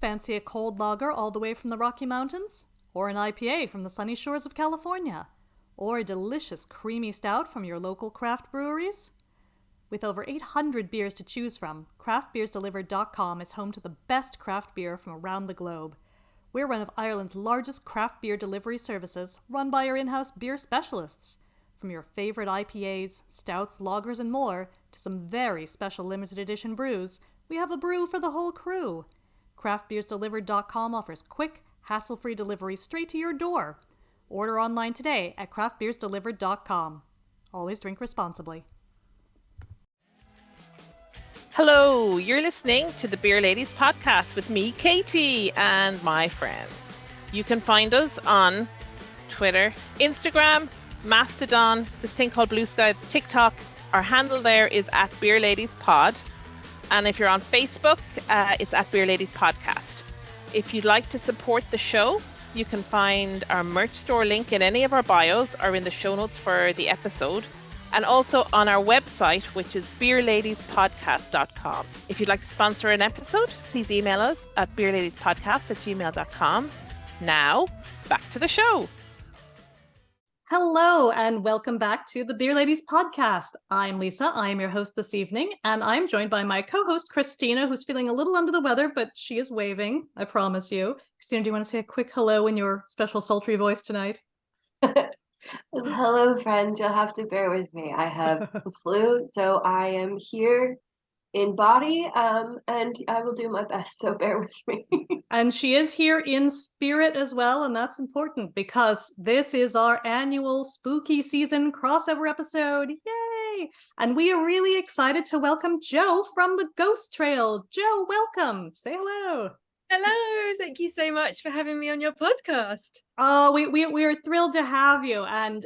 Fancy a cold lager all the way from the Rocky Mountains? Or an IPA from the sunny shores of California? Or a delicious creamy stout from your local craft breweries? With over 800 beers to choose from, craftbeersdelivered.com is home to the best craft beer from around the globe. We're one of Ireland's largest craft beer delivery services, run by our in-house beer specialists. From your favorite IPAs, stouts, lagers, and more, to some very special limited edition brews, we have a brew for the whole crew. Craftbeersdelivered.com offers quick, hassle-free delivery straight to your door. Order online today at craftbeersdelivered.com. Always drink responsibly. Hello, you're listening to the Beer Ladies podcast with me, Katie, and my friends. You can find us on Twitter, Instagram, Mastodon, this thing called Blue Sky, TikTok. Our handle there is at Beer Ladies Pod. And if you're on Facebook, it's at Beer Ladies Podcast. If you'd like to support the show, you can find our merch store link in any of our bios or in the show notes for the episode. And also on our website, which is beerladiespodcast.com. If you'd like to sponsor an episode, please email us at beerladiespodcast@gmail.com. Now, back to the show. Hello, and welcome back to the Beer Ladies podcast. I'm Lisa. I am your host this evening, and I'm joined by my co-host, Christina, who's feeling a little under the weather, but she is waving, I promise you. Christina, do you want to say a quick hello in your special sultry voice tonight? Hello, friends. You'll have to bear with me. I have the flu, so I am here in body, and I will do my best, so bear with me. And she is here in spirit as well, and that's important because this is our annual spooky season crossover episode. Yay! And we are really excited to welcome Jo from the Ghost Trail. Jo, welcome. Say hello. Hello, thank you so much for having me on your podcast. Oh, we are thrilled to have you, and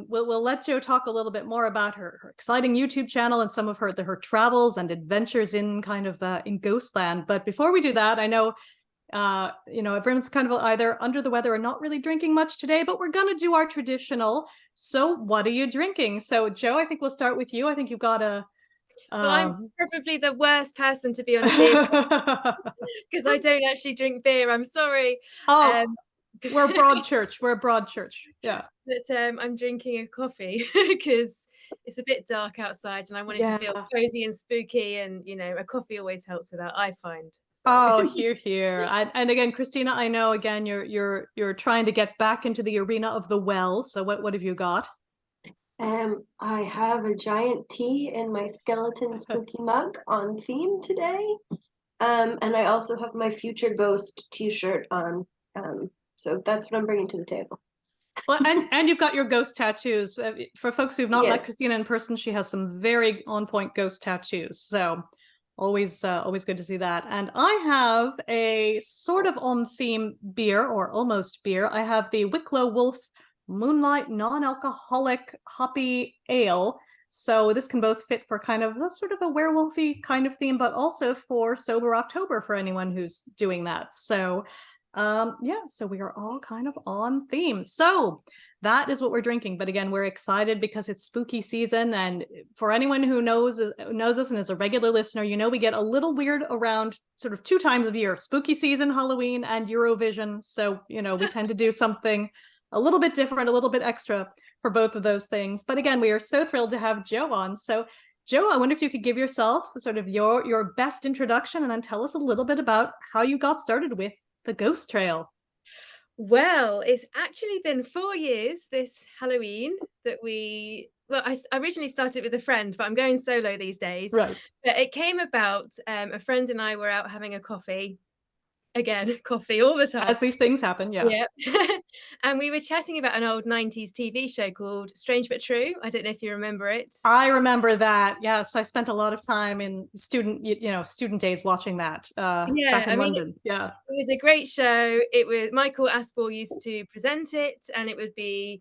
we'll let Jo talk a little bit more about her exciting YouTube channel and some of her travels and adventures in kind of in Ghostland. But before we do that, I know everyone's kind of either under the weather or not really drinking much today, but we're gonna do our traditional. So, what are you drinking? So, Jo, I think we'll start with you. I think you've got a. So I'm probably the worst person to be on a beer because I don't actually drink beer. I'm sorry. Oh, we're a broad church. We're a broad church. Yeah. But I'm drinking a coffee because it's a bit dark outside and I wanted to feel cozy and spooky, and a coffee always helps with that, I find. So. Oh, here. And again, Christina, I know again you're trying to get back into the arena of the well. So what have you got? I have a giant tea in my skeleton spooky mug on theme today. And I also have my Future Ghost t-shirt on. So that's what I'm bringing to the table. Well, and you've got your ghost tattoos. For folks who've not met Christina in person, she has some very on-point ghost tattoos. So always good to see that. And I have a sort of on-theme beer, or almost beer. I have the Wicklow Wolf Moonlight non-alcoholic hoppy ale. So this can both fit for kind of sort of a werewolfy kind of theme, but also for sober October for anyone who's doing that. So so we are all kind of on theme. So that is what we're drinking. But again, we're excited because it's spooky season. And for anyone who knows us and is a regular listener, we get a little weird around sort of 2 times of year: spooky season, Halloween, and Eurovision. So, we tend to do something a little bit different, a little bit extra for both of those things. But again, we are so thrilled to have Jo on. So Jo, I wonder if you could give yourself sort of your best introduction and then tell us a little bit about how you got started with the Ghost Trail. Well, it's actually been 4 years this Halloween that I originally started with a friend, but I'm going solo these days. Right. But it came about, a friend and I were out having a coffee. Again, coffee all the time. As these things happen, yeah. And we were chatting about an old 90s TV show called Strange But True. I don't know if you remember it. I remember that. Yes, I spent a lot of time in student days watching that back in London. It was a great show. It was Michael Aspel used to present it, and it would be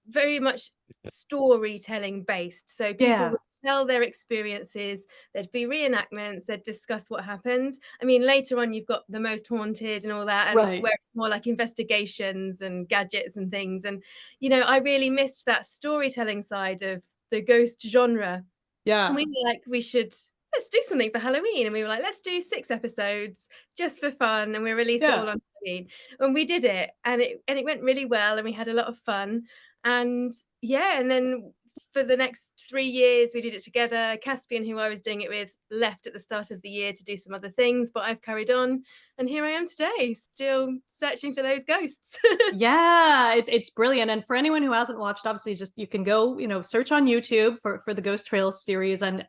very much storytelling based. So people would tell their experiences, there'd be reenactments, they'd discuss what happened. I mean, later on you've got The Most Haunted and all that, and where it's more like investigations and gadgets and things. And I really missed that storytelling side of the ghost genre. And we were like, we should let's do something for Halloween. And we were like, let's do 6 episodes just for fun, and we'll release it all on Halloween. And we did it, and it went really well, and we had a lot of fun. And yeah, and then for the next 3 years we did it together. Caspian, who I was doing it with, left at the start of the year to do some other things, but I've carried on, and here I am today, still searching for those ghosts. Yeah, it's brilliant. And for anyone who hasn't watched, obviously just you can go, search on YouTube for the Ghost Trails series. And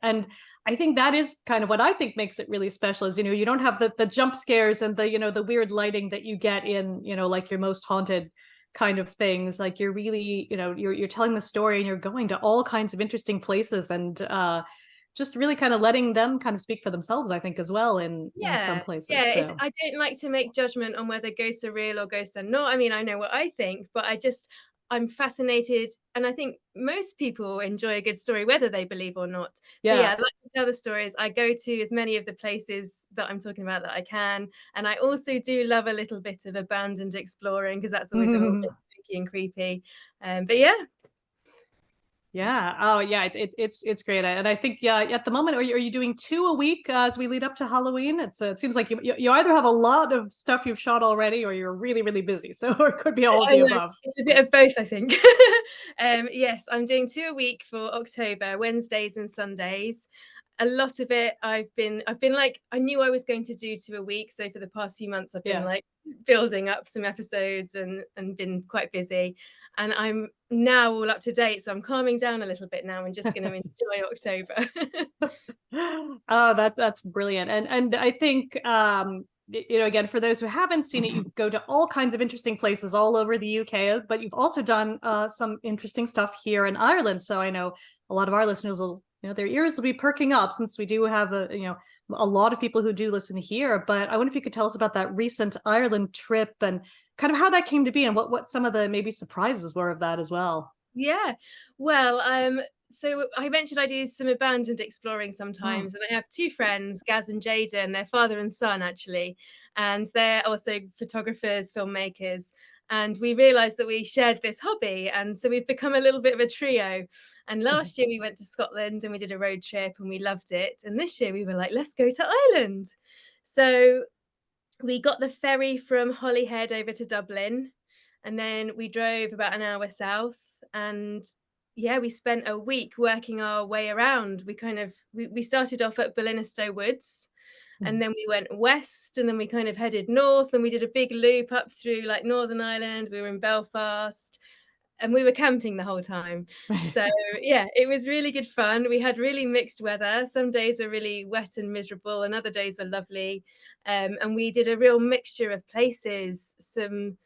I think that is kind of what I think makes it really special is, you don't have the jump scares and the weird lighting that you get in, like your most haunted kind of things. Like you're really, you're telling the story and you're going to all kinds of interesting places and just really kind of letting them kind of speak for themselves, I think, as well in some places. Yeah, so. I don't like to make judgment on whether ghosts are real or ghosts are not. I mean, I know what I think, but I'm fascinated, and I think most people enjoy a good story, whether they believe or not. So yeah, I like to tell the stories. I go to as many of the places that I'm talking about that I can, and I also do love a little bit of abandoned exploring, because that's always a little bit spooky and creepy. But yeah. Yeah. Oh, yeah. It's great, and I think at the moment, are you doing 2 a week as we lead up to Halloween? It seems like you either have a lot of stuff you've shot already, or you're really really busy. So it could be all of the above. It's a bit of both, I think. Yes, I'm doing 2 a week for October, Wednesdays and Sundays. A lot of it I've been like, I knew I was going to do 2 a week, so for the past few months I've been like building up some episodes and been quite busy, and I'm now all up to date, so I'm calming down a little bit now and just going to enjoy October. Oh, that's brilliant. And I think again, for those who haven't seen it, you go to all kinds of interesting places all over the UK, but you've also done some interesting stuff here in Ireland. So I know a lot of our listeners will, their ears will be perking up, since we do have a lot of people who do listen here. But I wonder if you could tell us about that recent Ireland trip and kind of how that came to be, and what some of the maybe surprises were of that as well. Yeah, well, so I mentioned I do some abandoned exploring sometimes, and I have 2 friends, Gaz and Jaden. They're father and son, actually, and they're also photographers, filmmakers. And we realized that we shared this hobby, and so we've become a little bit of a trio. And last year we went to Scotland and we did a road trip and we loved it. And this year we were like, let's go to Ireland. So we got the ferry from Holyhead over to Dublin, and then we drove about an hour south, and yeah, we spent a week working our way around. We started off at Ballinasloe Woods, and then we went west, and then we kind of headed north, and we did a big loop up through like Northern Ireland. We were in Belfast, and we were camping the whole time. So yeah, it was really good fun. We had really mixed weather. Some days were really wet and miserable, and other days were lovely. And we did a real mixture of places, some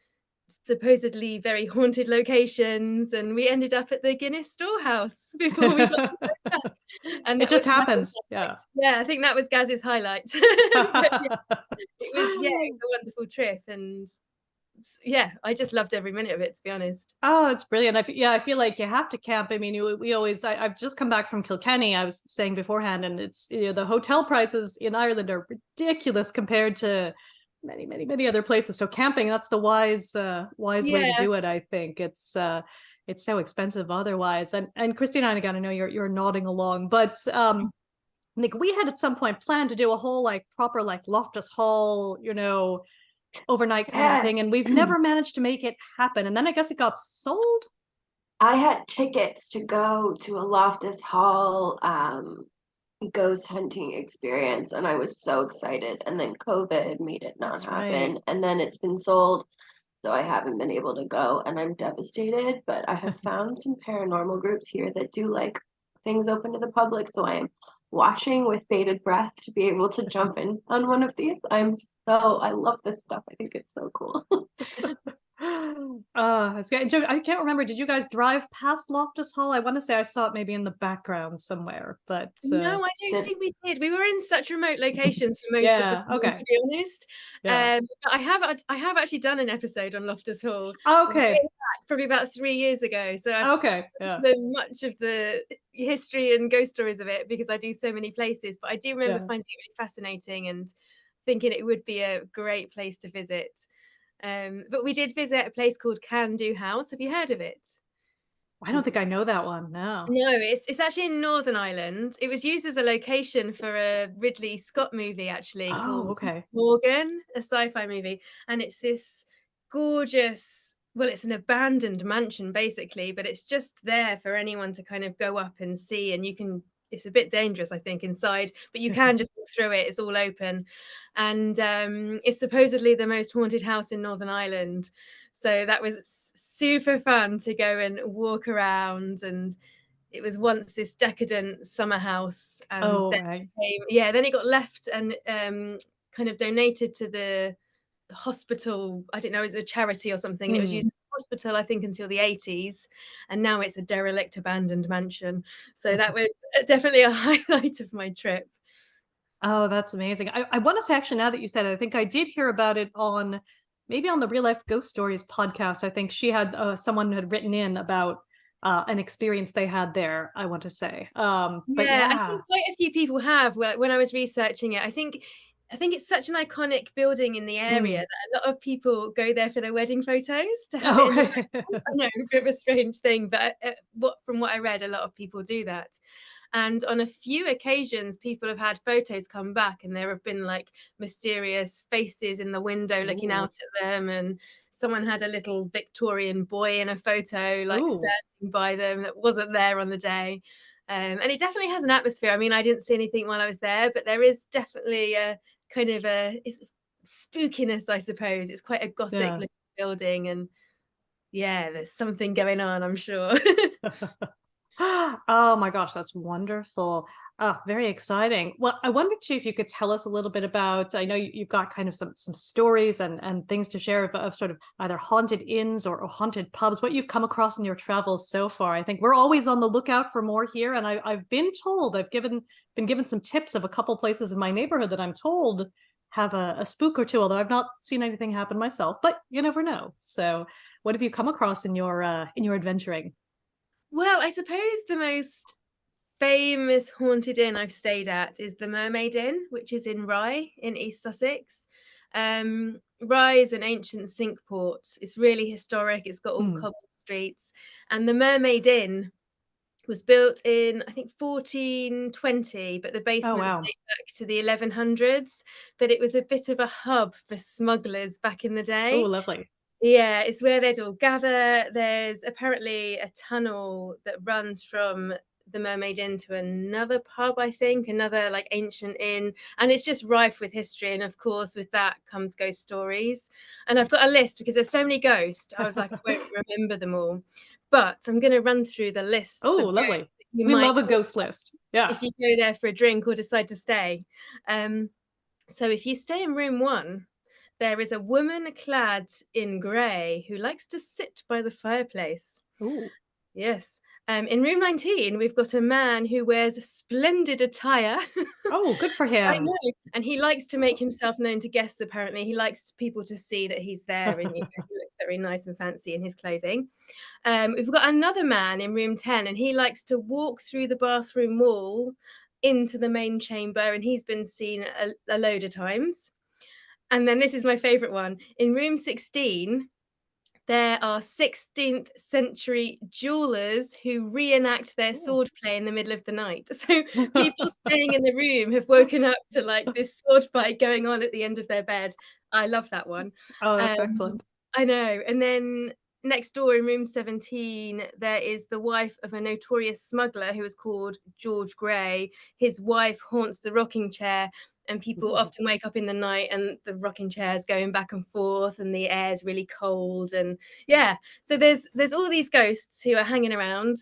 supposedly very haunted locations, and we ended up at the Guinness storehouse before we got back. And it just happens. Yeah, I think that was Gaz's highlight. It was a wonderful trip, and yeah, I just loved every minute of it, to be honest. Oh, it's brilliant. I feel like you have to camp. I mean, we always, I've just come back from Kilkenny, I was saying beforehand, and it's, the hotel prices in Ireland are ridiculous compared to many other places. So camping, that's the wise way to do it. I think it's so expensive otherwise. And Christina, I know you're nodding along, but like we had at some point planned to do a whole like proper like Loftus Hall, overnight kind of thing, and we've never managed to make it happen. And then I guess it got sold. I had tickets to go to a Loftus Hall ghost hunting experience, and I was so excited, and then COVID made it not happen. And then it's been sold, so I haven't been able to go, and I'm devastated. But I have found some paranormal groups here that do like things open to the public, so I am watching with bated breath to be able to jump in on one of these. I love this stuff. I think it's so cool. It's good. Joe, I can't remember, did you guys drive past Loftus Hall? I want to say I saw it maybe in the background somewhere, but no, I don't think we did. We were in such remote locations for most of the time, to be honest. But I have actually done an episode on Loftus Hall. Probably about 3 years ago. So I've much of the history and ghost stories of it, because I do so many places. But I do remember finding it really fascinating and thinking it would be a great place to visit. But we did visit a place called Can Do House. Have you heard of it? I don't think I know that one. No. No, it's actually in Northern Ireland. It was used as a location for a Ridley Scott movie actually Oh, called okay. Morgan, a sci-fi movie, and it's this gorgeous, well, it's an abandoned mansion basically, but it's just there for anyone to kind of go up and see, and you can, it's a bit dangerous I think inside, but you can just walk through it. It's all open, and it's supposedly the most haunted house in Northern Ireland. So that was super fun to go and walk around, and it was once this decadent summer house, and Oh, then right. then it got left and kind of donated to the hospital. I don't know, it was a charity or something. It was used as a hospital, I think, until the 80s, and now it's a derelict abandoned mansion. So that was definitely a highlight of my trip. Oh, that's amazing. I want to say, actually, now that you said it, I think I did hear about it on maybe on the Real Life Ghost Stories podcast. I think she had someone had written in about an experience they had there, I want to say. But Yeah, I yeah. think quite a few people have. Well, when I was researching it, I think it's such an iconic building in the area Mm. that a lot of people go there for their wedding photos to have it Oh, in the right. background. I know, a bit of a strange thing, but from what I read, a lot of people do that. And on a few occasions, people have had photos come back, and there have been like mysterious faces in the window looking Ooh. out at them. And someone had a little Victorian boy in a photo, like Ooh. standing by them, that wasn't there on the day. And it definitely has an atmosphere. I mean, I didn't see anything while I was there, but there is definitely a kind of it's spookiness, I suppose. It's quite a gothic Yeah. looking building, and yeah, there's something going on, I'm sure. Oh my gosh, that's wonderful. Oh, very exciting. Well, I wondered too if you could tell us a little bit about, I know you've got kind of some stories and things to share of sort of either haunted inns or haunted pubs, what you've come across in your travels so far. I think we're always on the lookout for more here. And I've been told, been given some tips of a couple places in my neighborhood that I'm told have a spook or two, although I've not seen anything happen myself, but you never know. So what have you come across in your adventuring? Well, I suppose the most famous haunted inn I've stayed at is the Mermaid Inn, which is in Rye in East Sussex. Rye is an ancient sink port. It's really historic. It's got all Mm. cobbled streets, and the Mermaid Inn was built in, I think, 1420, but the Oh, basements wow. date back to the 1100s. But it was a bit of a hub for smugglers back in the Oh, day. lovely. Yeah, it's where they'd all gather. There's apparently a tunnel that runs from the Mermaid Inn to another pub, I think, another like ancient inn, and it's just rife with history. And of course, with that comes ghost stories. And I've got a list because there's so many ghosts. I was like, I won't remember them all, but I'm going to run through the lists Oh, of ghosts lovely. that you We might love a come ghost list. Yeah. if you go there for a drink or decide to stay. Um, so if you stay in room 1, there is a woman clad in grey who likes to sit by the fireplace. Ooh. Yes. In room 19, we've got a man who wears splendid attire. Oh, good for I him. know. And he likes to make himself known to guests, apparently. He likes people to see that he's there, and he looks very nice and fancy in his clothing. We've got another man in room 10, and he likes to walk through the bathroom wall into the main chamber, and he's been seen a load of times. And then this is my favorite one. In room 16, there are 16th century jewelers who reenact their Ooh. sword play in the middle of the night. So people staying in the room have woken up to like this sword fight going on at the end of their bed. I love that one. Oh, that's Um, excellent. I know. And then next door in room 17, there is the wife of a notorious smuggler who is called George Gray. His wife haunts the rocking chair, and people Ooh. often wake up in the night and the rocking chair's going back and forth and the air's really cold. And yeah, so there's all these ghosts who are hanging around.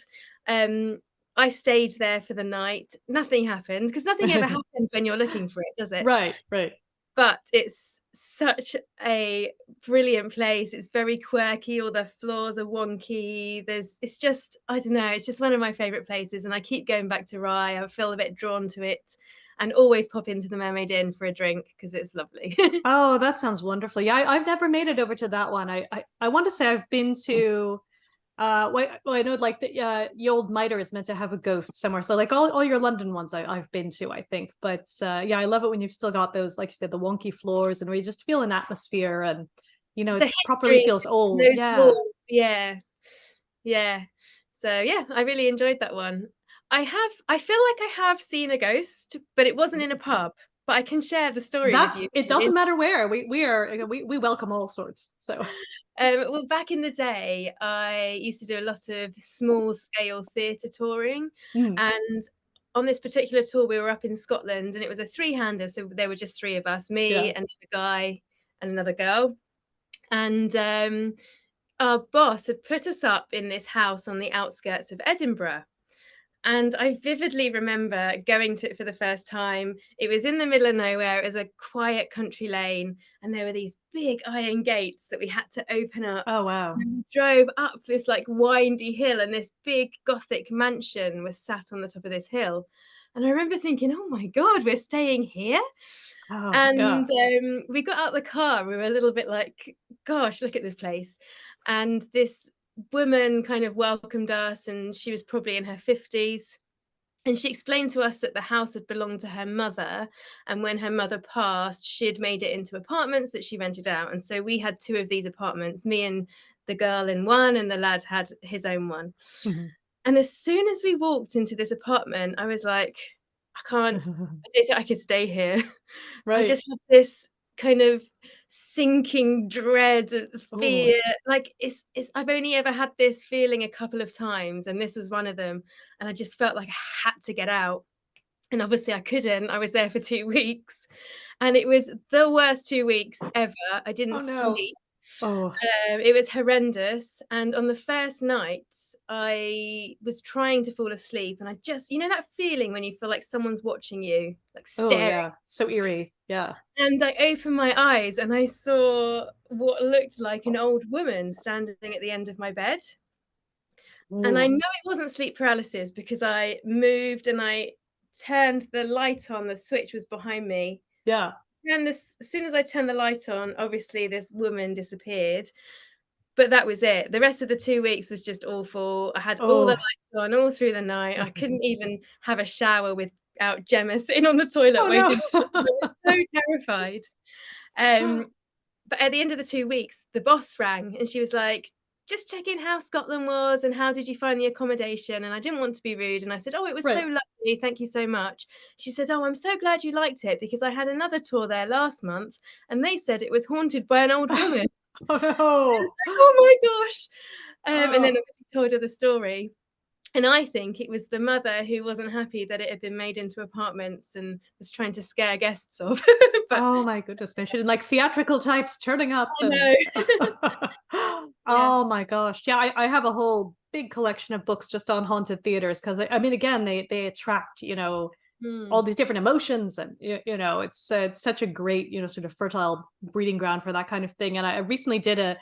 I stayed there for the night. Nothing happened, because nothing ever happens when you're looking for it, does it? Right, right. But it's such a brilliant place. It's very quirky. All the floors are wonky. It's just, I don't know, it's just one of my favorite places. And I keep going back to Rye. I feel a bit drawn to it, and always pop into the Mermaid Inn for a drink because it's lovely. Oh, that sounds wonderful. Yeah, I've never made it over to that one. I want to say I've been to well, I know like the old Mitre is meant to have a ghost somewhere. So like all your London ones I've been to, I think. But yeah, I love it when you've still got those, like you said, the wonky floors, and where you just feel an atmosphere, and The it properly history is feels just in old. those Yeah. walls. Yeah. Yeah. So yeah, I really enjoyed that one. I feel like I have seen a ghost, but it wasn't in a pub. But I can share the story with you. It doesn't matter where. We welcome all sorts. So well, back in the day, I used to do a lot of small scale theatre touring. And on this particular tour, we were up in Scotland, and it was a 3-hander. So there were just 3 of us, me, another guy, and another girl. And our boss had put us up in this house on the outskirts of Edinburgh. And I vividly remember going to it for the first time. It was in the middle of nowhere. It was a quiet country lane. And there were these big iron gates that we had to open up. Oh, wow. And we drove up this like windy hill, and this big Gothic mansion was sat on the top of this hill. And I remember thinking, oh my God, we're staying here. Oh, and we got out the car. We were a little bit like, gosh, look at this place. And this woman kind of welcomed us, and she was probably in her 50s. And she explained to us that the house had belonged to her mother. And when her mother passed, she had made it into apartments that she rented out. And so we had 2 of these apartments, me and the girl in one, and the lad had his own one. And as soon as we walked into this apartment, I was like, I don't think I could stay here. Right. I just had this kind of sinking dread, fear. Like it's I've only ever had this feeling a couple of times, and this was one of them. And I just felt like I had to get out. And obviously I couldn't. I was there for 2 weeks, and it was the worst 2 weeks ever. I didn't sleep. It was horrendous. And on the first night, I was trying to fall asleep, and I just, that feeling when you feel like someone's watching you, like staring. Oh, yeah. So eerie. Yeah. And I opened my eyes, and I saw what looked like an old woman standing at the end of my bed. And I know it wasn't sleep paralysis, because I moved and I turned the light on. The switch was behind me. Yeah. And as soon as I turned the light on, obviously this woman disappeared. But that was it. The rest of the 2 weeks was just awful. I had all the lights on all through the night. I couldn't even have a shower without Gemma sitting on the toilet waiting. I was so terrified. But at the end of the 2 weeks, the boss rang, and she was like, just checking how Scotland was and how did you find the accommodation? And I didn't want to be rude. And I said, oh, it was so lovely. Thank you so much. She said, oh, I'm so glad you liked it, because I had another tour there last month, and they said it was haunted by an old woman. Oh, no. Oh my gosh. And then obviously told her the story. And I think it was the mother who wasn't happy that it had been made into apartments and was trying to scare guests off. But, oh my goodness, man. She didn't like theatrical types turning up. Oh my gosh. Yeah, I have a whole big collection of books just on haunted theaters, because I mean, again, they attract, all these different emotions, and it's such a great, sort of fertile breeding ground for that kind of thing. And I recently did a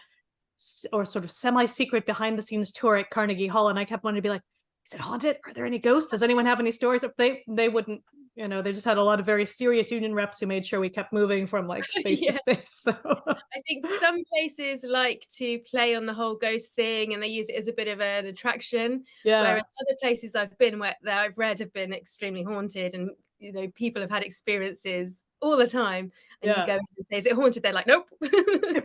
sort of semi-secret behind the scenes tour at Carnegie Hall, and I kept wanting to be like, is it haunted? Are there any ghosts? Does anyone have any stories? They wouldn't, they just had a lot of very serious union reps who made sure we kept moving from like space to space. So I think some places like to play on the whole ghost thing, and they use it as a bit of an attraction. Yeah. Whereas other places I've been that I've read have been extremely haunted, and people have had experiences all the time. And you go in and say, is it haunted? They're like, nope.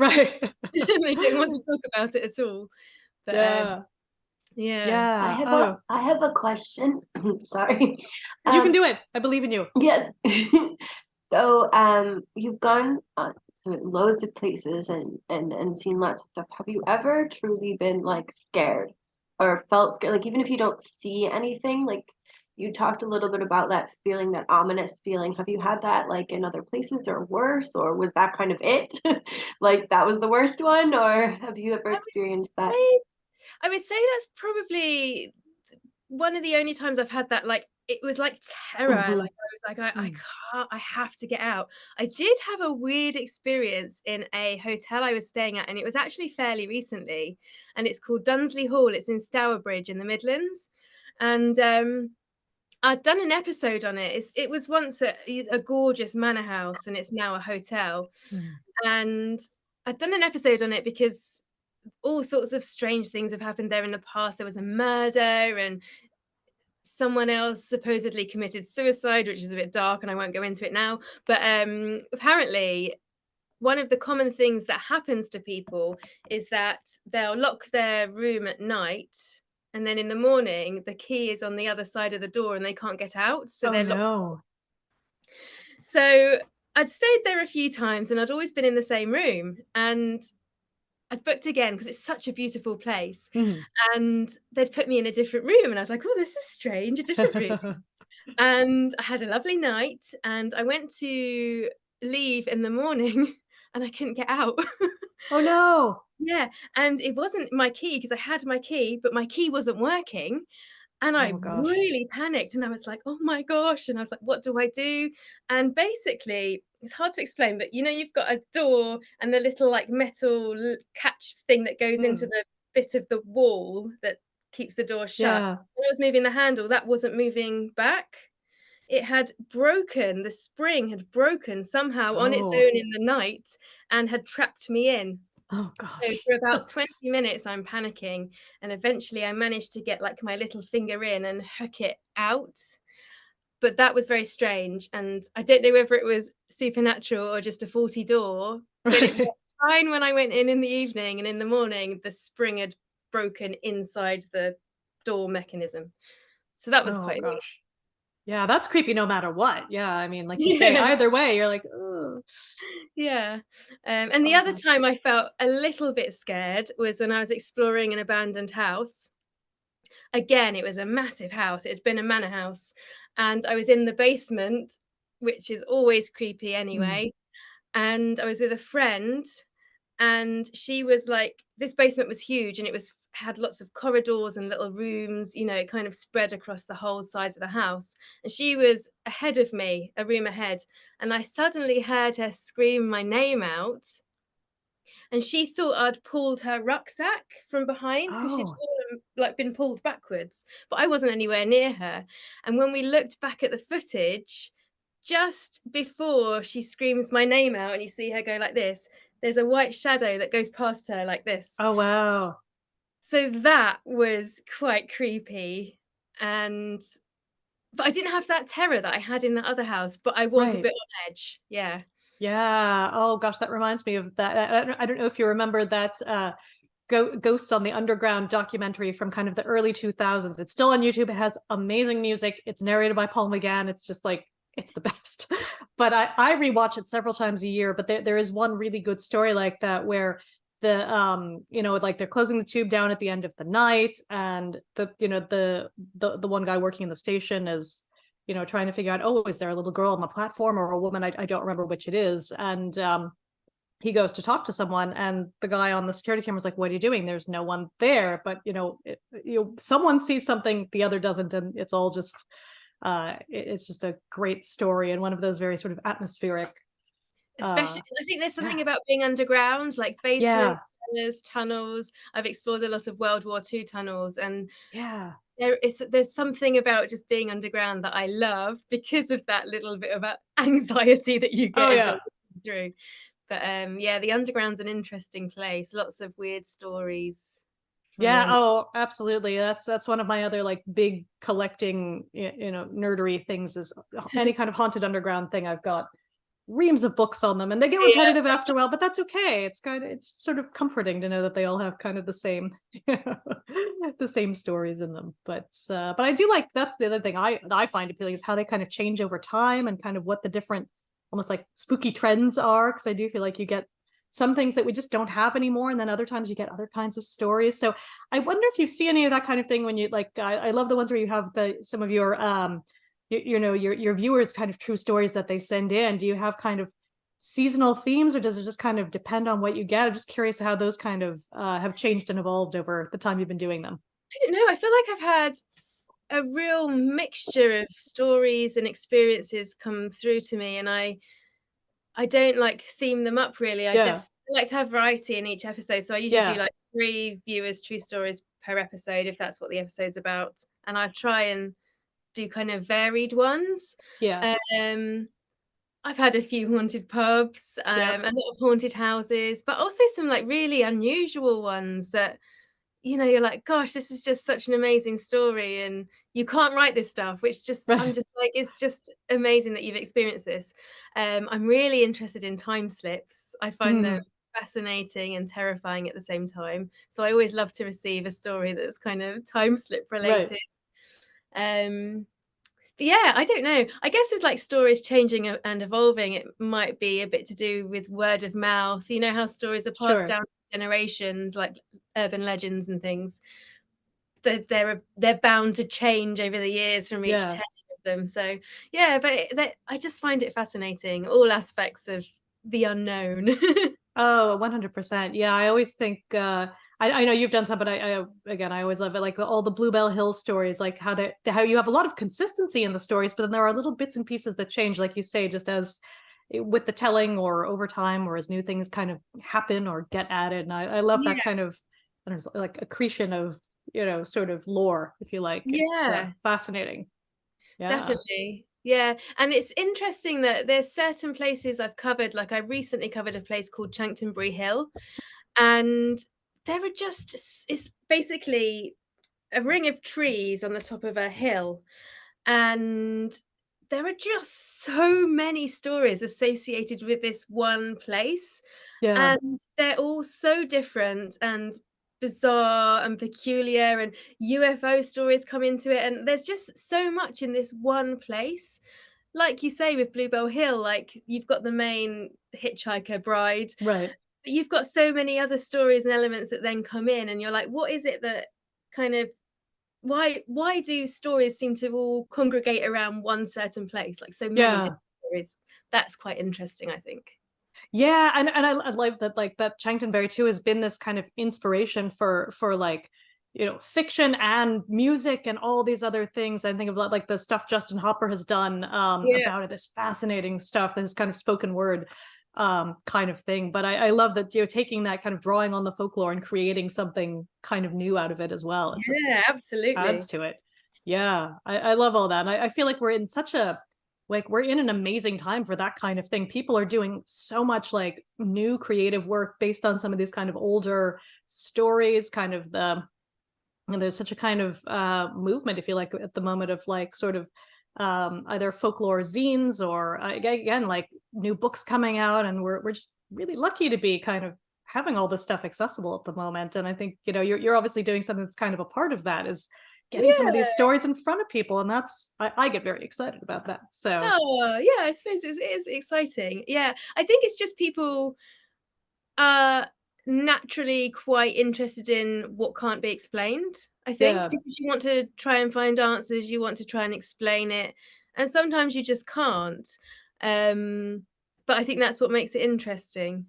Right. They don't want to talk about it at all. But I have a question. Sorry. You can do it. I believe in you. Yes. So you've gone to loads of places and seen lots of stuff. Have you ever truly been like scared or felt scared? Like, even if you don't see anything, like you talked a little bit about that feeling, that ominous feeling. Have you had that like in other places or worse, or was that kind of it? Like that was the worst one, or have you ever experienced that? I would say that's probably one of the only times I've had that, like, it was like terror. Like I was like, I can't, I have to get out. I did have a weird experience in a hotel I was staying at, and it was actually fairly recently, and it's called Dunsley Hall. It's in Stourbridge in the Midlands. And I'd done an episode on it. It was once a gorgeous manor house, and it's now a hotel. And I'd done an episode on it because all sorts of strange things have happened there in the past. There was a murder, and someone else supposedly committed suicide, which is a bit dark, and I won't go into it now. But apparently, one of the common things that happens to people is that they'll lock their room at night and then in the morning the key is on the other side of the door and they can't get out, so Oh they're locked. no. So I'd stayed there a few times and I'd always been in the same room, and I'd booked again because it's such a beautiful place. Mhm. And they'd put me in a different room and I was like, oh, this is strange, a different room. And I had a lovely night and I went to leave in the morning and I couldn't get out. Oh no. Yeah, and it wasn't my key because I had my key, but my key wasn't working. And I Oh gosh. really panicked and I was like, oh my gosh. And I was like, what do I do? And basically, it's hard to explain, but you know, you've got a door and the little like metal catch thing that goes into Mm. the bit of the wall that keeps the door shut. Yeah. When I was moving the handle, that wasn't moving back. It had broken, the spring had broken somehow on its Oh. own in the night and had trapped me in. Oh So gosh. for about 20 minutes, I'm panicking, and eventually I managed to get like my little finger in and hook it out. But that was very strange, and I don't know whether it was supernatural or just a faulty door, but it was fine when I went in the evening, and in the morning, the spring had broken inside the door mechanism. So that was Oh quite neat. gosh. Yeah, that's creepy no matter what. Yeah, I mean, like you say, Yeah. either way, you're like, oh. Yeah. And the Oh other gosh. time I felt a little bit scared was when I was exploring an abandoned house. Again, it was a massive house. It had been a manor house, and I was in the basement, which is always creepy Mm. anyway, and I was with a friend, and she was like, this basement was huge and it was had lots of corridors and little rooms, you know, it kind of spread across the whole size of the house, and she was ahead of me, a room ahead, and I suddenly heard her scream my name out, and she thought I'd pulled her rucksack from behind because she'd Oh. fallen, like been pulled backwards, but I wasn't anywhere near her. And when we looked back at the footage, just before she screams my name out and you see her go like this, there's a white shadow that goes past her like this. Oh wow. So that was quite creepy. And but I didn't have that terror that I had in the other house, but I was a Right. bit on edge. Yeah. Yeah. Oh gosh, that reminds me of that. I don't know if you remember that Ghosts on the Underground documentary from kind of the early 2000s. It's still on YouTube. It has amazing music. It's narrated by Paul McGann. It's just like, it's the best. But I rewatch it several times a year, but there is one really good story like that where the like they're closing the tube down at the end of the night, and the one guy working in the station is trying to figure out, oh, is there a little girl on the platform or a woman? I don't remember which it is. And he goes to talk to someone, and the guy on the security camera is like, what are you doing? There's no one there. But someone sees something the other doesn't, and it's all just it's just a great story, and one of those very sort of atmospheric Especially, I think there's something yeah. about being underground, like Yeah. basements, cellars, tunnels. I've explored a lot of World War II tunnels, and Yeah. there's something about just being underground that I love because of that little bit of anxiety that you Oh get as you're yeah. walking through. But yeah, the underground's an interesting place. Lots of weird stories from the Yeah. Oh, absolutely. That's one of my other like big collecting nerdery things is any kind of haunted underground thing. I've got reams of books on them, and they get yeah. repetitive after a while, but that's okay. It's sort of comforting to know that they all have kind of the same the same stories in them. But I do like, that's the other thing I find appealing, is how they kind of change over time and kind of what the different almost like spooky trends are, because I do feel like you get some things that we just don't have anymore, and then other times you get other kinds of stories. So I wonder if you see any of that kind of thing when you like I love the ones where you have some of your your viewers kind of true stories that they send in. Do you have kind of seasonal themes, or does it just kind of depend on what you get? I'm just curious how those kind of have changed and evolved over the time you've been doing them. I don't know. I feel like I've had a real mixture of stories and experiences come through to me, and I don't like theme them up really. I Yeah. just like to have variety in each episode. So I usually do Yeah. like 3 viewers' true stories per episode, if that's what the episode's about. And I try and do kind of varied ones. Yeah. Um, I've had a few haunted pubs, Yep. a lot of haunted houses, but also some like really unusual ones that, you know, you're like, gosh, this is just such an amazing story, and you can't write this stuff, which just I'm Right. just like, it's just amazing that you've experienced this. I'm really interested in time slips. I find them Mm. fascinating and terrifying at the same time. So I always love to receive a story that's kind of time slip Right. related. But yeah, I don't know. I guess with like stories changing and evolving, it might be a bit to do with word of mouth. You know how stories are passed Sure. down generations, like urban legends and things. That they're bound to change over the years from each telling of them. So yeah, but I just find it fascinating, all aspects of the unknown. Oh, 100%. Yeah, I always think I know you've done some, but I again I always love it, like all the Bluebell Hill stories, like how you have a lot of consistency in the stories, but then there are little bits and pieces that change, like you say, just as with the telling or over time, or as new things kind of happen or get added. And I love that Yeah. kind of, I don't know, like accretion of, sort of lore, if you like. It's Yeah. fascinating. Yeah. Definitely. Yeah. And it's interesting that there's certain places I've covered, like I recently covered a place called Chanctonbury Hill, and there are just, it's basically a ring of trees on the top of a hill. And there are just so many stories associated with this one place. Yeah. And they're all so different and bizarre and peculiar, and UFO stories come into it. And there's just so much in this one place. Like you say with Bluebell Hill, like you've got the main hitchhiker bride, Right. but you've got so many other stories and elements that then come in, and you're like, what is it that kind of why do stories seem to all congregate around one certain place, like so many Yeah. different stories? That's quite interesting, I think. Yeah, and I like that, like that Chanctonbury too has been this kind of inspiration for like, fiction and music and all these other things. I think of like the stuff Justin Hopper has done Yeah. about it, this fascinating stuff, this kind of spoken word kind of thing. But I love that, taking that kind of drawing on the folklore and creating something kind of new out of it as well. It just Yeah, absolutely. adds to it. Yeah, I love all that. And I feel like we're in an amazing time for that kind of thing. People are doing so much like new creative work based on some of these kind of older stories, kind of there's such a kind of movement, if you like, at the moment of like sort of either folklore zines or again like new books coming out, and we're just really lucky to be kind of having all this stuff accessible at the moment. And I think you're obviously doing something that's kind of a part of that, is getting some of these Yeah. stories in front of people, and that's I get very excited about that. So Oh, yeah, I suppose it is exciting. Yeah, I think it's just people are naturally quite interested in what can't be explained, I think, yeah. because you want to try and find answers, you want to try and explain it, and sometimes you just can't. But I think that's what makes it interesting.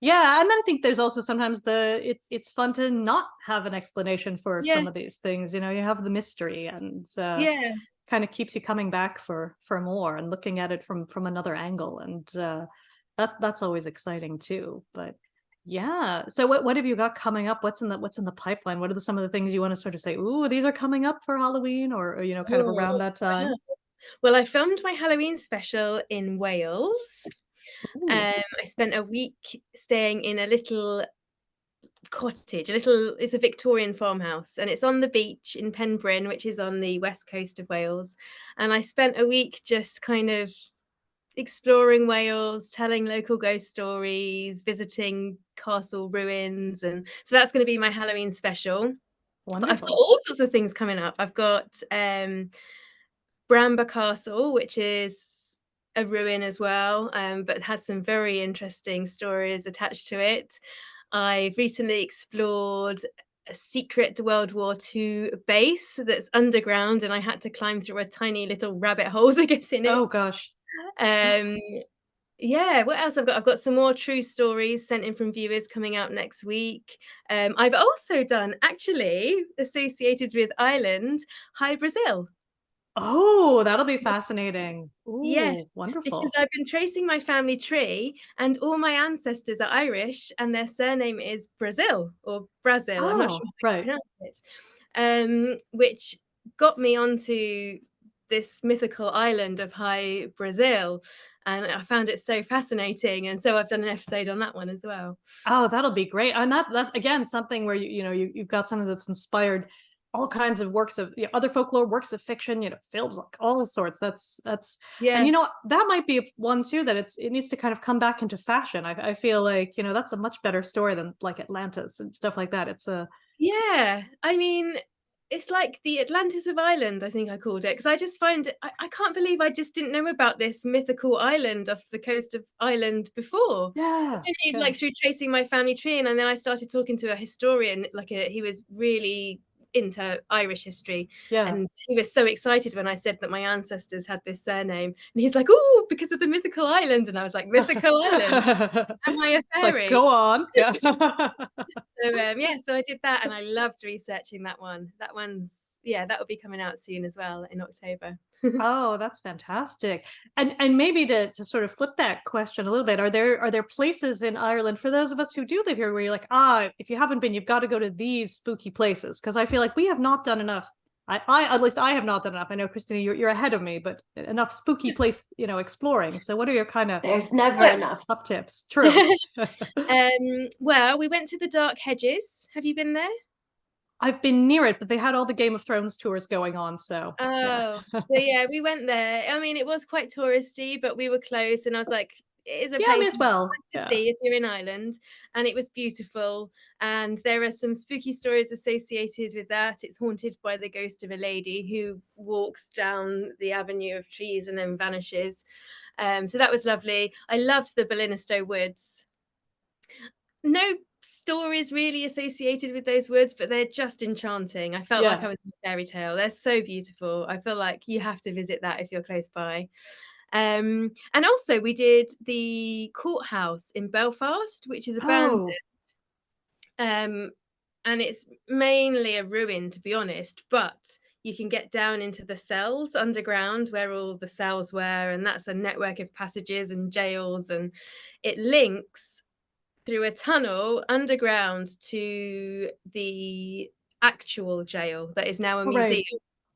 Yeah, and then I think there's also sometimes it's fun to not have an explanation for Yeah, some of these things. You have the mystery, and yeah. kind of keeps you coming back for more and looking at it from another angle, and that's always exciting too. But yeah, so what have you got coming up? What's in the pipeline? What are some of the things you want to sort of say, ooh, these are coming up for Halloween, or kind of Oh, around that time? well, I filmed my Halloween special in Wales. Ooh. I spent a week staying in a little cottage, it's a Victorian farmhouse, and it's on the beach in Penbryn, which is on the west coast of Wales. And I spent a week just kind of exploring Wales, telling local ghost stories, visiting castle ruins, and so that's going to be my Halloween special. But I've got Wonderful. all sorts of things coming up. I've got Bramber Castle, which is a ruin as well, but has some very interesting stories attached to it. I've recently explored a secret World War II base that's underground, and I had to climb through a tiny little rabbit hole to get in Oh it. gosh. Um, yeah, what else I've got? I've got some more true stories sent in from viewers coming out next week. I've also done, actually, associated with Ireland, Hi Brazil. Oh, that'll be fascinating. Yes, Ooh, because wonderful. I've been tracing my family tree, and all my ancestors are Irish, and their surname is Brazil or Brazil. I'm not sure Oh, how you right. pronounce it. Which got me onto this mythical island of High Brazil, and I found it so fascinating, and so I've done an episode on that one as well. Oh, that'll be great. And that again, something where you've got something that's inspired all kinds of works of other folklore, works of fiction, films, like all sorts. That's Yeah. and that might be one too, that it needs to kind of come back into fashion. I feel like, that's a much better story than like Atlantis and stuff like that. It's a Yeah, I mean, it's like the Atlantis of Ireland, I think I called it, because I just find I can't believe I just didn't know about this mythical island off the coast of Ireland before. yeah, It's only like through tracing my family tree, and then I started talking to a historian, he was really into Irish history, yeah. and he was so excited when I said that my ancestors had this surname, and he's like, "Oh, because of the mythical island," and I was like, "Mythical island? Am I a It's fairy?" like, go on. Yeah. So I did that, and I loved researching that one. That will be coming out soon as well in October. Oh, that's fantastic. And maybe to sort of flip that question a little bit, are there places in Ireland, for those of us who do live here, where you're like, if you haven't been, you've got to go to these spooky places? Because I feel like we have not done enough. I at least I have not done enough. I know, Christina, you're ahead of me, but enough spooky place, exploring. So what are your kind of There's never enough. top tips? True. Well, we went to the Dark Hedges. Have you been there? I've been near it, but they had all the Game of Thrones tours going on, so Oh, so yeah, we went there. I mean, it was quite touristy, but we were close, and I was like, it is a yeah, me place as well. to see if you're in Ireland, and it was beautiful. And there are some spooky stories associated with that. It's haunted by the ghost of a lady who walks down the avenue of trees and then vanishes. So that was lovely. I loved the Ballinasloe Woods. No stories really associated with those woods, but they're just enchanting. I felt like I was in a fairy tale. They're so beautiful. I feel like you have to visit that if you're close by. And also we did the courthouse in Belfast, which is abandoned. And it's mainly a ruin, to be honest, but you can get down into the cells underground where all the cells were, and that's a network of passages and jails, and it links through a tunnel underground to the actual jail that is now a museum.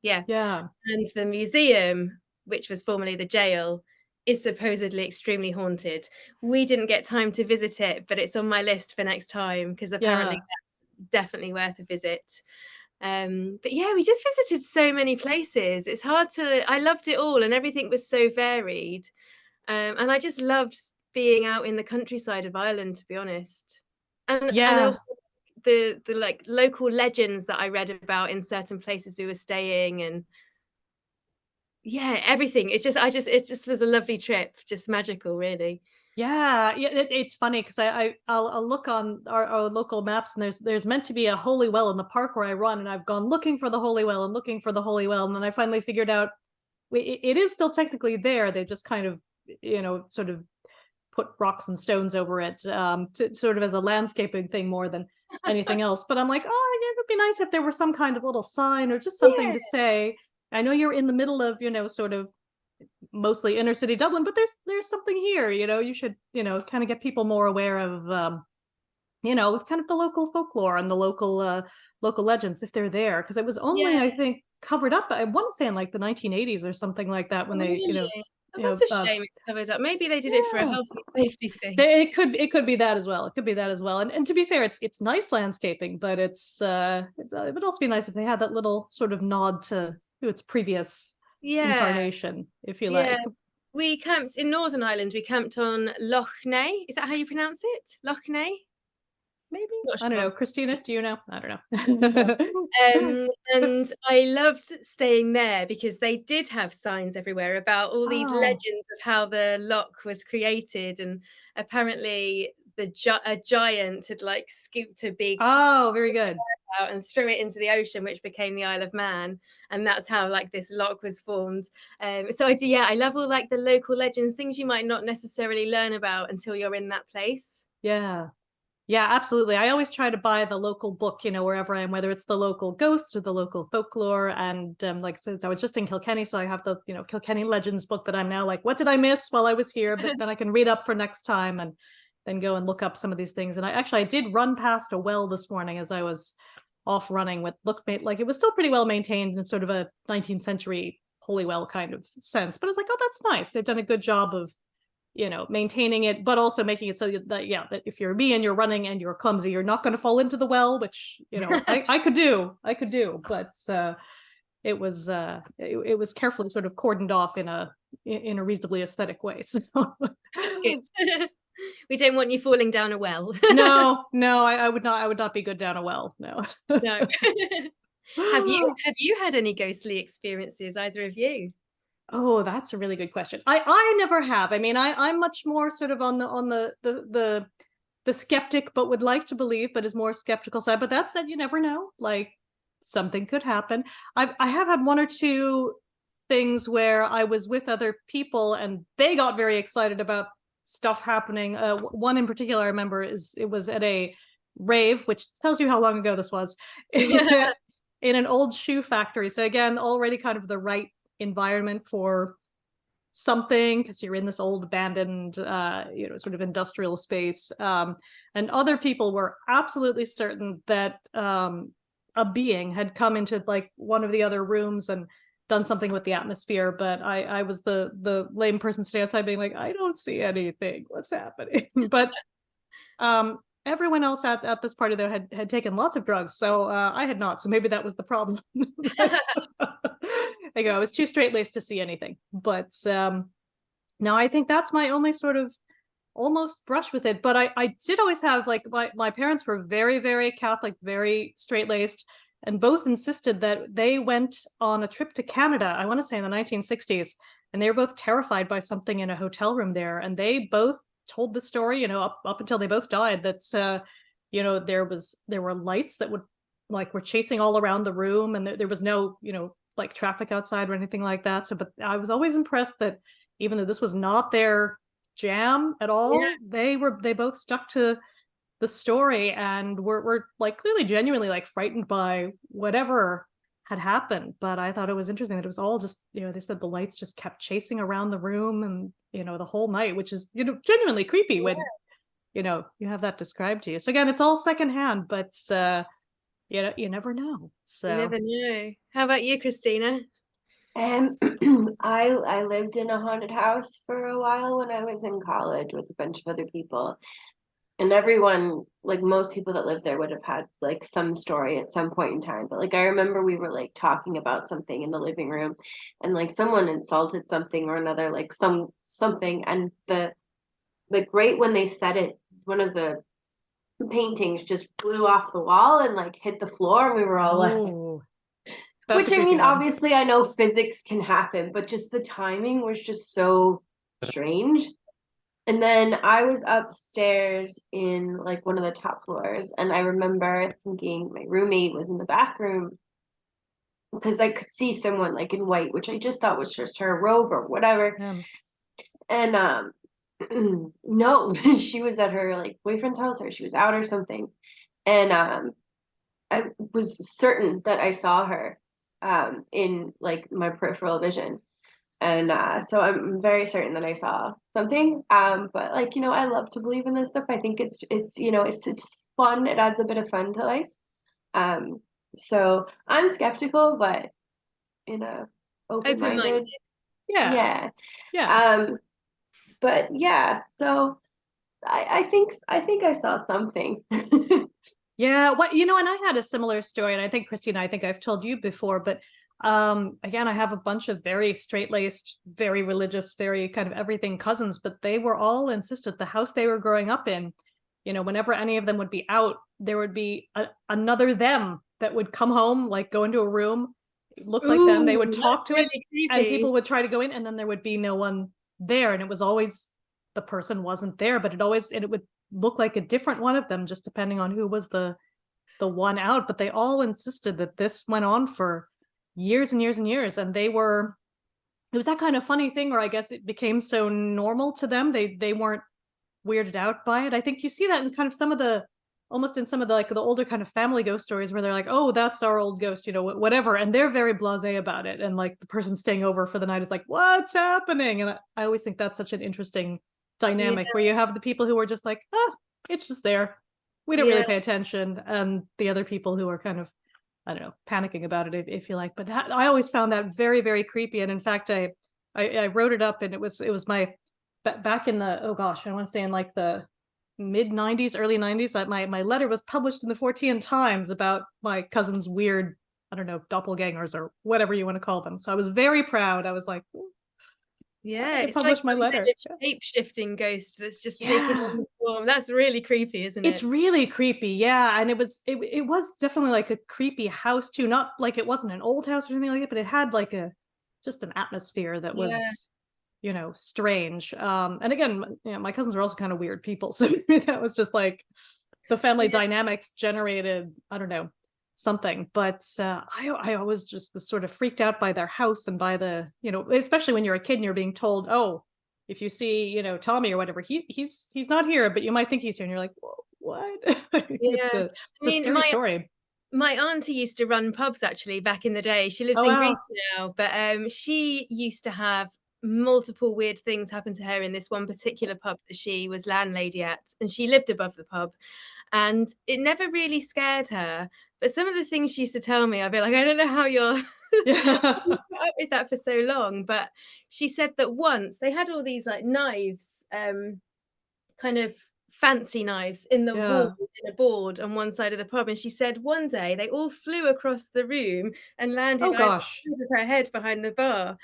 Yeah. And the museum, which was formerly the jail, is supposedly extremely haunted. We didn't get time to visit it, but it's on my list for next time, because apparently that's definitely worth a visit. But yeah, we just visited so many places. It's hard to, I loved it all, and everything was so varied. And I just loved being out in the countryside of Ireland, to be honest. And also the like local legends that I read about in certain places we were staying, and yeah, everything. It just was a lovely trip, just magical, really. It's funny because I'll look on our local maps, and there's meant to be a holy well in the park where I run, and I've gone looking for the holy well and looking for the holy well, and then I finally figured out it is still technically there. They've just kind of sort of put rocks and stones over it, to sort of as a landscaping thing more than anything else. But I'm like, it would be nice if there were some kind of little sign or just something to say. I know you're in the middle of sort of mostly inner city Dublin, but there's something here. You should kind of get people more aware of kind of the local folklore and the local legends, if they're there, because it was only I think covered up, I want to say, in like the 1980s or something like that, when they that's a shame it's covered up. Maybe they did it for a health and safety thing. It could be that as well. It could be that as well. And to be fair, it's nice landscaping, but it would also be nice if they had that little sort of nod to its previous incarnation, if you like. We camped in Northern Ireland. We camped on Loch Na. Is that how you pronounce it? Loch Na? Maybe. I don't know. Christina, do you know? I don't know. And I loved staying there because they did have signs everywhere about all these legends of how the loch was created, and apparently a giant had like scooped a big very good out and threw it into the ocean, which became the Isle of Man, and that's how like this loch was formed. So I love all like the local legends, things you might not necessarily learn about until you're in that place. Yeah, absolutely. I always try to buy the local book, wherever I am, whether it's the local ghosts or the local folklore. And like, since I was just in Kilkenny, so I have the, Kilkenny Legends book that I'm now like, what did I miss while I was here? But then I can read up for next time and then go and look up some of these things. And I did run past a well this morning as I was off running, looked like it was still pretty well maintained in sort of a 19th century holy well kind of sense. But I was like, oh, that's nice. They've done a good job of maintaining it, but also making it so that, that if you're me and you're running and you're clumsy, you're not going to fall into the well, which, I could do, but it was carefully sort of cordoned off in a reasonably aesthetic way. So that's good. We don't want you falling down a well. No, I would not be good down a well. No. No. Have you had any ghostly experiences, either of you? Oh, that's a really good question. I never have. I mean, I'm much more sort of on the skeptic, but would like to believe, but is more skeptical side. But that said, you never know. Like, something could happen. I have had one or two things where I was with other people and they got very excited about stuff happening. One in particular I remember it was at a rave, which tells you how long ago this was, in an old shoe factory. So again, already kind of the right environment for something, because you're in this old abandoned sort of industrial space, and other people were absolutely certain that a being had come into like one of the other rooms and done something with the atmosphere. But I was the lame person sitting outside being like, I don't see anything, what's happening? But everyone else at this party though had taken lots of drugs, so I had not, so maybe that was the problem. I was too straight-laced to see anything. But now I think that's my only sort of almost brush with it. But I did always have, like, my parents were very, very Catholic, very straight-laced, and both insisted that they went on a trip to Canada, I want to say in the 1960s, and they were both terrified by something in a hotel room there, and they both told the story, up until they both died, that there were lights that were chasing all around the room, and there was no like traffic outside or anything like that. So, but I was always impressed that even though this was not their jam at all, they both stuck to the story and were like clearly genuinely like frightened by whatever had happened. But I thought it was interesting that it was all just, they said the lights just kept chasing around the room and the whole night, which is genuinely creepy when you have that described to you. So again, it's all secondhand, but you never know. So you never know. How about you, Christina? I lived in a haunted house for a while when I was in college with a bunch of other people. And everyone, like most people that lived there, would have had like some story at some point in time. But like I remember we were like talking about something in the living room, and like someone insulted something or another, like something, and the grate when they said it, one of the paintings just flew off the wall and like hit the floor, and we were all like, which I mean, obviously I know physics can happen, but just the timing was just so strange. And then I was upstairs in like one of the top floors, and I remember thinking my roommate was in the bathroom because I could see someone like in white, which I just thought was just her robe or whatever. And no, she was at her like boyfriend's house, or she was out or something. And I was certain that I saw her in like my peripheral vision. And so I'm very certain that I saw something. But like, I love to believe in this stuff. I think it's it's fun. It adds a bit of fun to life. So I'm skeptical, but open-minded. Yeah. But yeah, so I think I saw something. Yeah, and I had a similar story, and I think Christina, I think I've told you before, but again, I have a bunch of very straight-laced, very religious, very kind of everything cousins, but they were all insistent the house they were growing up in, whenever any of them would be out, there would be another them that would come home, like go into a room, look like them, they would talk to it, creepy. And people would try to go in, and then there would be no one there, and it was always the person wasn't there, but it would look like a different one of them, just depending on who was the one out. But they all insisted that this went on for years and years and years, and it was that kind of funny thing where I guess it became so normal to them, they weren't weirded out by it. I think you see that in kind of almost in some of the like the older kind of family ghost stories where they're like, oh, that's our old ghost, whatever, and they're very blasé about it, and like the person staying over for the night is like, what's happening? And I always think that's such an interesting dynamic where you have the people who are just like, it's just there, we don't really pay attention, and the other people who are kind of, I don't know, panicking about it, if you like. But I always found that very, very creepy. And in fact, I wrote it up, and it was my back in the, oh gosh, I want to say in like the mid 90s, early 90s, that my letter was published in the 14 Times about my cousin's weird, I don't know, doppelgangers or whatever you want to call them. So I was very proud. I was like, Yeah, I it's like published my some letter. kind of shape-shifting ghost that's just taken on the form. That's really creepy, isn't it? It's really creepy, yeah. And it was definitely like a creepy house too. Not like it wasn't an old house or anything like that, but it had like just an atmosphere that was, you know, strange. And again, you know, my cousins were also kind of weird people, so that was just like the family dynamics generated, I don't know, something. But I always just was sort of freaked out by their house and by the, you know, especially when you're a kid and you're being told, oh, if you see, you know, Tommy or whatever, he's not here, but you might think he's here, and you're like, what? It's a scary story. My auntie used to run pubs actually back in the day. She lives Oh, in wow. Greece now, but she used to have multiple weird things happen to her in this one particular pub that she was landlady at, and she lived above the pub, and it never really scared her. But some of the things she used to tell me, I'd be like, I don't know how you're put up with that for so long. But she said that once they had all these like knives, kind of fancy knives in the wall in a board on one side of the pub, and she said one day they all flew across the room and landed Oh gosh, with her head behind the bar.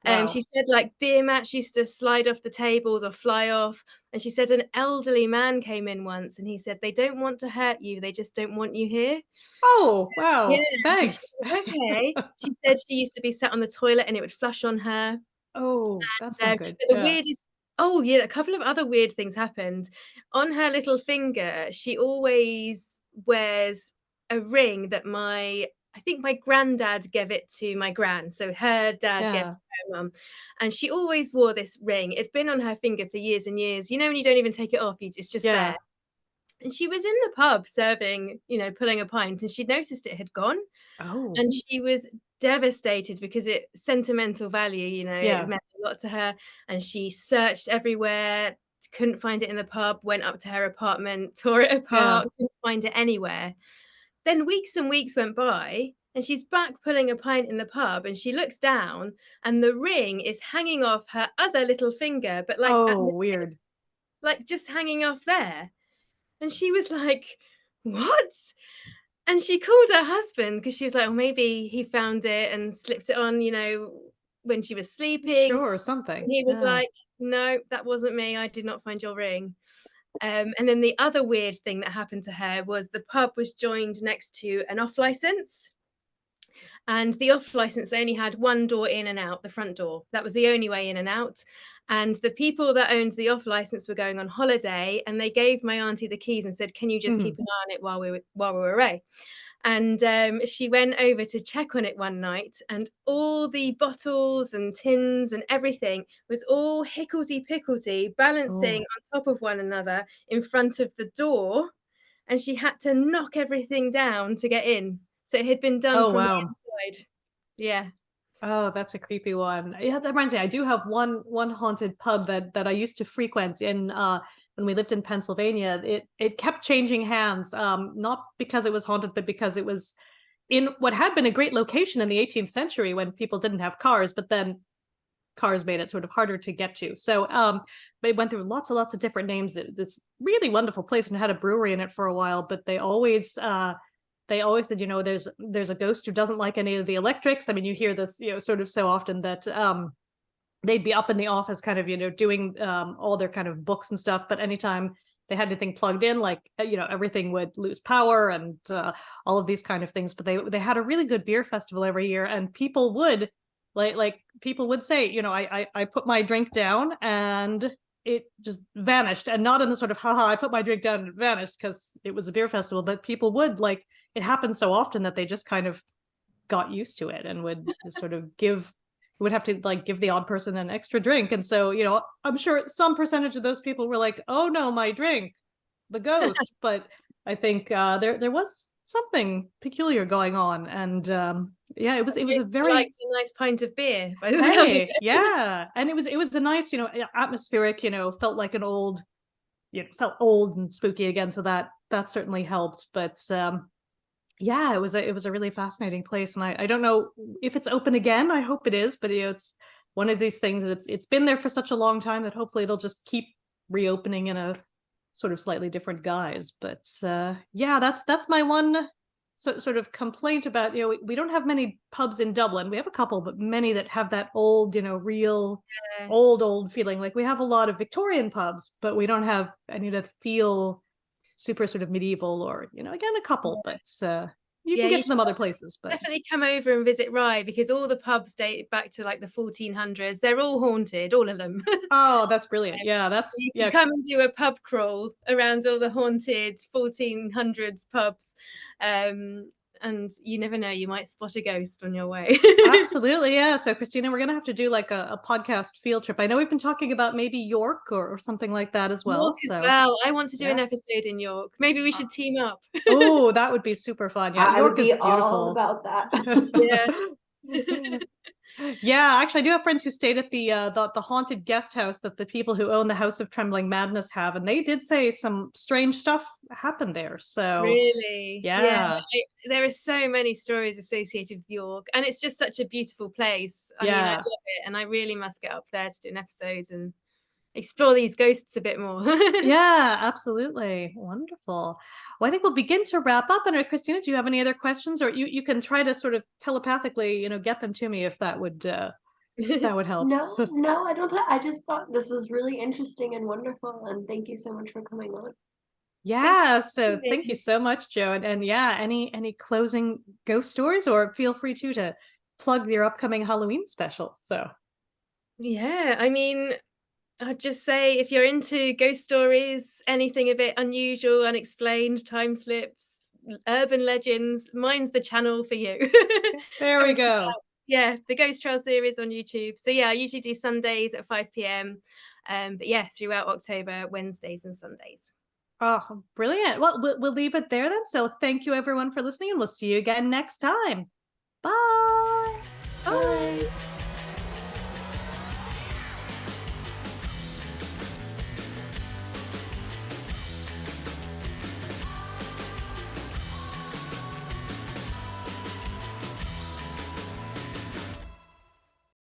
wow. She said like beer mats used to slide off the tables or fly off, and she said an elderly man came in once and he said they don't want to hurt you, they just don't want you here. Oh wow, Yeah, thanks. okay. She said she used to be sat on the toilet and it would flush on her. Oh, that's not good. But the weirdest, oh yeah, a couple of other weird things happened. On her little finger, she always wears a ring that I think my granddad gave it to my gran. So her dad gave it to her mum. And she always wore this ring. It'd been on her finger for years and years. You know, when you don't even take it off, it's just there. And she was in the pub serving, you know, pulling a pint, and she'd noticed it had gone. Oh. And she was devastated because sentimental value, you know, it meant a lot to her. And she searched everywhere, couldn't find it in the pub, went up to her apartment, tore it apart, couldn't find it anywhere. Then weeks and weeks went by, and she's back pulling a pint in the pub, and she looks down, and the ring is hanging off her other little finger, but like, weird. Like just hanging off there. And she was like, what? And she called her husband because she was like, oh, maybe he found it and slipped it on, you know, when she was sleeping. Sure, something. And he was like, no, that wasn't me. I did not find your ring. And then the other weird thing that happened to her was the pub was joined next to an off license. And the off license only had one door in and out, the front door. That was the only way in and out. And the people that owned the off license were going on holiday, and they gave my auntie the keys and said, can you just keep an eye on it while we were away? And she went over to check on it one night, and all the bottles and tins and everything was all hickledy-pickledy, balancing on top of one another in front of the door. And she had to knock everything down to get in. So it had been done from the inside. Yeah. Oh, that's a creepy one. Yeah, that reminds me. I do have one haunted pub that I used to frequent in when we lived in Pennsylvania. It kept changing hands, not because it was haunted, but because it was in what had been a great location in the 18th century when people didn't have cars, but then cars made it sort of harder to get to. So but it went through lots and lots of different names. It's really wonderful place and had a brewery in it for a while, but they always said, you know, there's a ghost who doesn't like any of the electrics. I mean, you hear this, you know, sort of so often that they'd be up in the office kind of, you know, doing all their kind of books and stuff. But anytime they had anything plugged in, like, you know, everything would lose power and all of these kind of things. But they had a really good beer festival every year, and people would people would say, you know, I put my drink down and it just vanished, and not in the sort of, haha, I put my drink down and it vanished, because it was a beer festival, but people would it happened so often that they just kind of got used to it and would just sort of would have to give the odd person an extra drink. And so, you know, I'm sure some percentage of those people were like, oh no, my drink, the ghost. But I think there was something peculiar going on. And yeah, it was a very a nice pint of beer. By the yeah. And it was a nice, you know, atmospheric, you know, felt like an old, you know, felt old and spooky again. So that certainly helped. But yeah, it was a really fascinating place, and I don't know if it's open again. I hope it is, but you know, one of these things that it's been there for such a long time that hopefully it'll just keep reopening in a sort of slightly different guise. But yeah, that's my one sort of complaint about, we don't have many pubs in Dublin. We have a couple, but many that have that old, real old feeling. Like we have a lot of Victorian pubs, but we don't have any that feel super sort of medieval, or again, a couple, but you can get to them other places. But definitely come over and visit Rye, because all the pubs date back to like the 1400s. They're all haunted, all of them. Oh, that's brilliant. Yeah, that's you can come and do a pub crawl around all the haunted 1400s pubs. And you never know, you might spot a ghost on your way. Absolutely, yeah. So Christina, we're gonna have to do like a podcast field trip. I know we've been talking about maybe York or something like that as well. York as well. I want to do an episode in York. Maybe we should team up. Oh, that would be super fun. Yeah, York is beautiful. All about that. Yeah, actually, I do have friends who stayed at the haunted guest house that the people who own the House of Trembling Madness have, and they did say some strange stuff happened there. So really, yeah. There are so many stories associated with York, and it's just such a beautiful place. I mean, I love it, and I really must get up there to do an episode and explore these ghosts a bit more. Yeah, absolutely. Wonderful. Well, I think we'll begin to wrap up. And Christina, do you have any other questions, or you can try to sort of telepathically, get them to me if that would help. No, I don't. I just thought this was really interesting and wonderful, and thank you so much for coming on. Yeah, so thank you so much, Jo. And yeah, any closing ghost stories, or feel free to plug your upcoming Halloween special. So yeah, I mean, I'd just say, if you're into ghost stories, anything a bit unusual, unexplained, time slips, urban legends, mine's the channel for you. There we go. Yeah, the Ghost Trail series on YouTube. So yeah, I usually do Sundays at 5 p.m. But yeah, throughout October, Wednesdays and Sundays. Oh, brilliant. Well, we'll leave it there then. So thank you everyone for listening, and we'll see you again next time. Bye. Bye.